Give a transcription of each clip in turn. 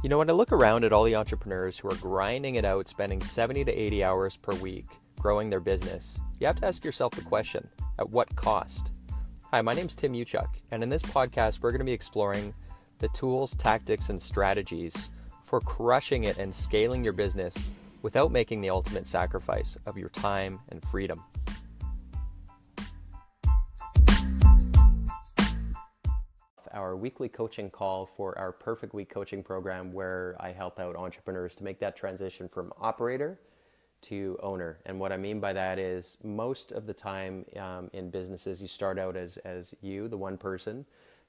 You know, when I look around at all the entrepreneurs who are grinding it out, spending 70 to 80 hours per week growing their business, you have to ask yourself the question, at what cost? Hi, my name's Tim Uchuk, and in this podcast, we're going to be exploring the tools, tactics, and strategies for crushing it and scaling your business without making the ultimate sacrifice of your time and freedom. Our weekly coaching call for our Perfect Week coaching program, where I help out entrepreneurs to make that transition from operator to owner. And what I mean by that is most of the time in businesses, you start out as you, the one person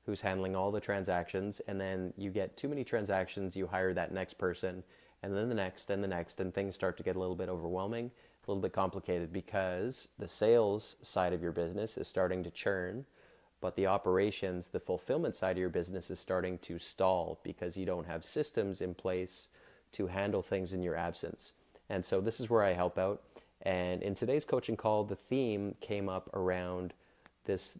who's handling all the transactions, and then you get too many transactions, you hire that next person, and then the next and the next, and things start to get a little bit overwhelming, a little bit complicated, because the sales side of your business is starting to churn, but the operations, the fulfillment side of your business is starting to stall because you don't have systems in place to handle things in your absence. And so this is where I help out. And in today's coaching call, the theme came up around this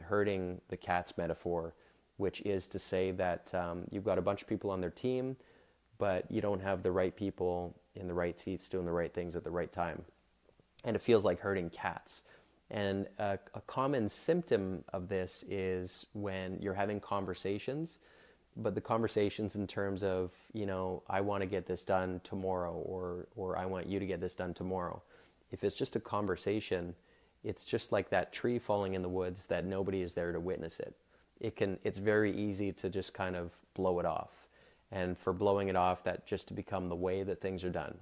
herding the cats metaphor, which is to say that you've got a bunch of people on their team, but you don't have the right people in the right seats doing the right things at the right time. And it feels like herding cats. And a common symptom of this is when you're having conversations, but the conversations in terms of, you know, I want to get this done tomorrow, or I want you to get this done tomorrow. If it's just a conversation, it's just like that tree falling in the woods that nobody is there to witness it. It's very easy to just kind of blow it off. And for blowing it off, that just to become the way that things are done.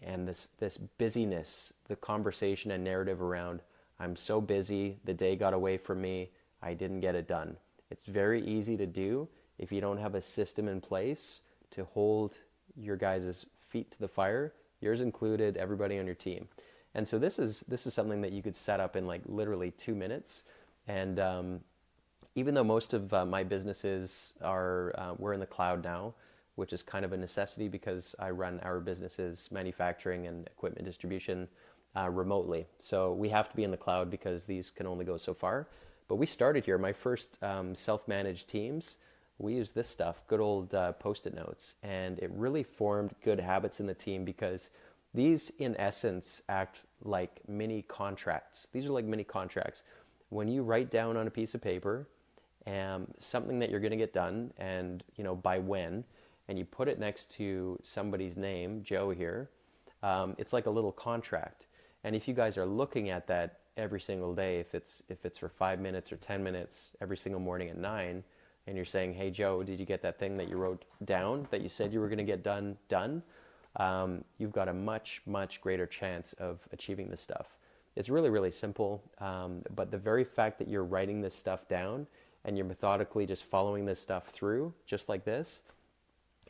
And this busyness, the conversation and narrative around, I'm so busy, the day got away from me, I didn't get it done. It's very easy to do if you don't have a system in place to hold your guys' feet to the fire, yours included, everybody on your team. And so this is something that you could set up in like literally 2 minutes. And even though most of my businesses are, we're in the cloud now, which is kind of a necessity because I run our businesses, manufacturing and equipment distribution remotely. So we have to be in the cloud because these can only go so far. But we started here. My first self-managed teams, we use this stuff, good old Post-it notes. And it really formed good habits in the team because these, in essence, act like mini contracts. These are like mini contracts. When you write down on a piece of paper something that you're going to get done and, you know, by when, and you put it next to somebody's name, Joe here, it's like a little contract. And if you guys are looking at that every single day, if it's for 5 minutes or 10 minutes every single morning at 9, and you're saying, hey Joe, did you get that thing that you wrote down that you said you were going to get done? You've got a much, much greater chance of achieving this stuff. It's really, really simple, but the very fact that you're writing this stuff down and you're methodically just following this stuff through, just like this,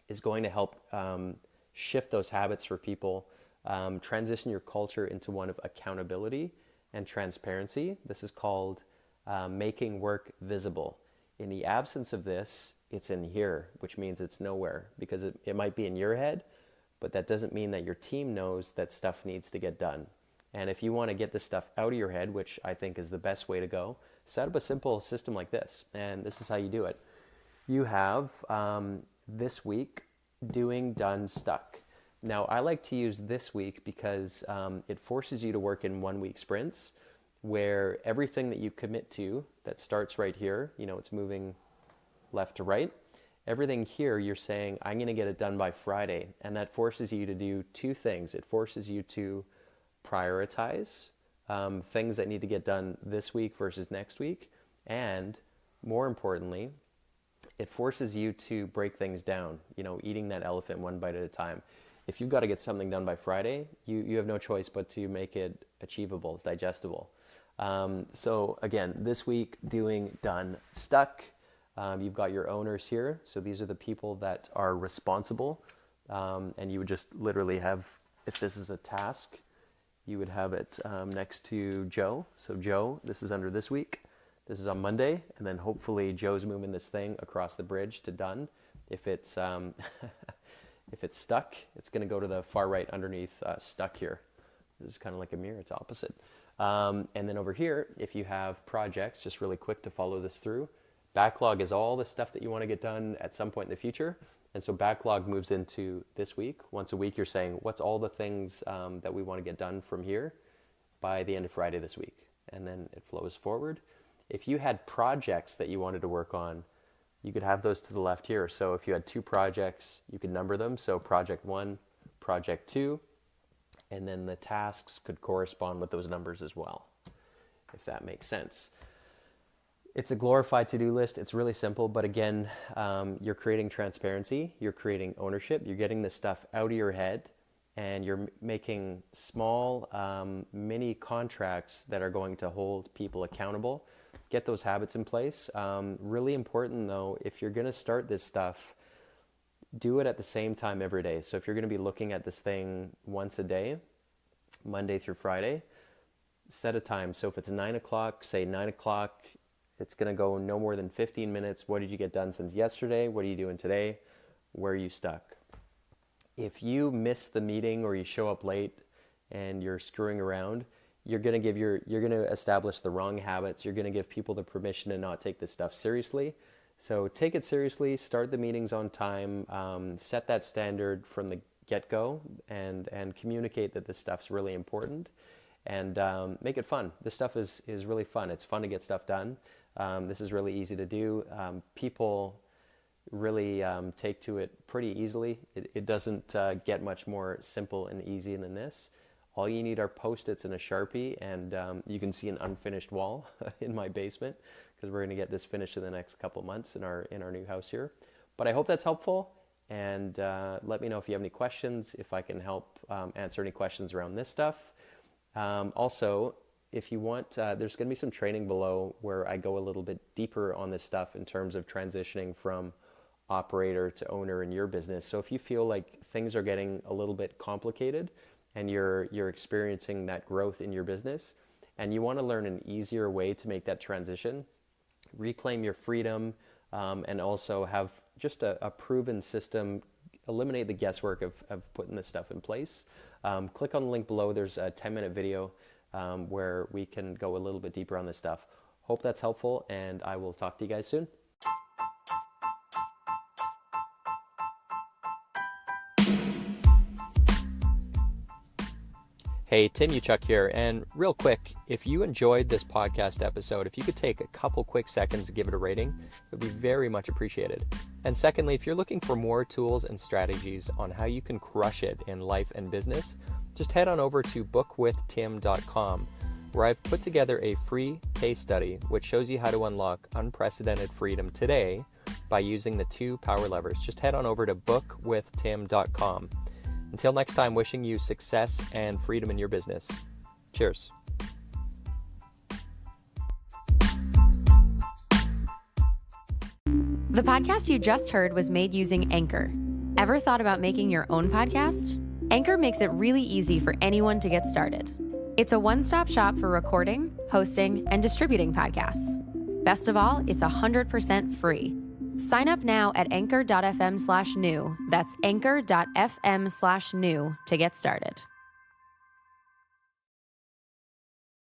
is going to help shift those habits for people, transition your culture into one of accountability and transparency. This is called making work visible. In the absence of this, it's in here, which means it's nowhere, because it might be in your head, but that doesn't mean that your team knows that stuff needs to get done. And if you want to get this stuff out of your head, which I think is the best way to go, set up a simple system like this. And this is how you do it. You have this week, doing, done, stuck. Now, I like to use this week because it forces you to work in 1 week sprints where everything that you commit to that starts right here, you know, it's moving left to right. Everything here, you're saying, I'm going to get it done by Friday. And that forces you to do two things. It forces you to prioritize things that need to get done this week versus next week. And more importantly, it forces you to break things down, you know, eating that elephant one bite at a time. If you've got to get something done by Friday, you have no choice but to make it achievable, digestible. So again, this week, doing, done, stuck. You've got your owners here. So these are the people that are responsible. And you would just literally have, if this is a task, you would have it next to Joe. So Joe, this is under this week. This is on Monday, and then hopefully Joe's moving this thing across the bridge to done. If it's if it's stuck, it's going to go to the far right underneath stuck here. This is kind of like a mirror, it's opposite. And then over here, if you have projects, just really quick to follow this through, Backlog is all the stuff that you want to get done at some point in the future. And so backlog moves into this week. Once a week, you're saying, what's all the things that we want to get done from here by the end of Friday this week? And then it flows forward. If you had projects that you wanted to work on, you could have those to the left here. So if you had 2 projects, you could number them. So project 1, project 2, and then the tasks could correspond with those numbers as well, if that makes sense. It's a glorified to-do list. It's really simple, but again, you're creating transparency, you're creating ownership, you're getting this stuff out of your head, and you're making small mini contracts that are going to hold people accountable. Get those habits in place. Really important though, if you're gonna start this stuff, do it at the same time every day. So if you're gonna be looking at this thing once a day, Monday through Friday, set a time. So if it's 9 o'clock, say 9 o'clock, it's going to go no more than 15 minutes. What did you get done since yesterday? What are you doing today? Where are you stuck? If you miss the meeting or you show up late and you're screwing around, you're going to establish the wrong habits. You're going to give people the permission to not take this stuff seriously. So take it seriously, start the meetings on time, set that standard from the get-go, and communicate that this stuff's really important, and make it fun. This stuff is really fun. It's fun to get stuff done. This is really easy to do. People really take to it pretty easily. It doesn't get much more simple and easy than this. All you need are Post-its and a Sharpie, and you can see an unfinished wall in my basement, because we're going to get this finished in the next couple months in our new house here. But I hope that's helpful, and let me know if you have any questions, if I can help answer any questions around this stuff. Also, if you want, there's going to be some training below where I go a little bit deeper on this stuff in terms of transitioning from operator to owner in your business. So if you feel like things are getting a little bit complicated and you're experiencing that growth in your business, and you want to learn an easier way to make that transition, reclaim your freedom, and also have just a proven system, eliminate the guesswork of putting this stuff in place, click on the link below. There's a 10-minute video where we can go a little bit deeper on this stuff. Hope that's helpful, and I will talk to you guys soon. Hey, Tim Uchuk here, and real quick, if you enjoyed this podcast episode, if you could take a couple quick seconds to give it a rating, it would be very much appreciated. And secondly, if you're looking for more tools and strategies on how you can crush it in life and business, just head on over to bookwithtim.com, where I've put together a free case study which shows you how to unlock unprecedented freedom today by using the 2 power levers. Just head on over to bookwithtim.com. Until next time, wishing you success and freedom in your business. Cheers. The podcast you just heard was made using Anchor. Ever thought about making your own podcast? Anchor makes it really easy for anyone to get started. It's a one-stop shop for recording, hosting, and distributing podcasts. Best of all, it's 100% free. Sign up now at anchor.fm/new. That's anchor.fm/new to get started.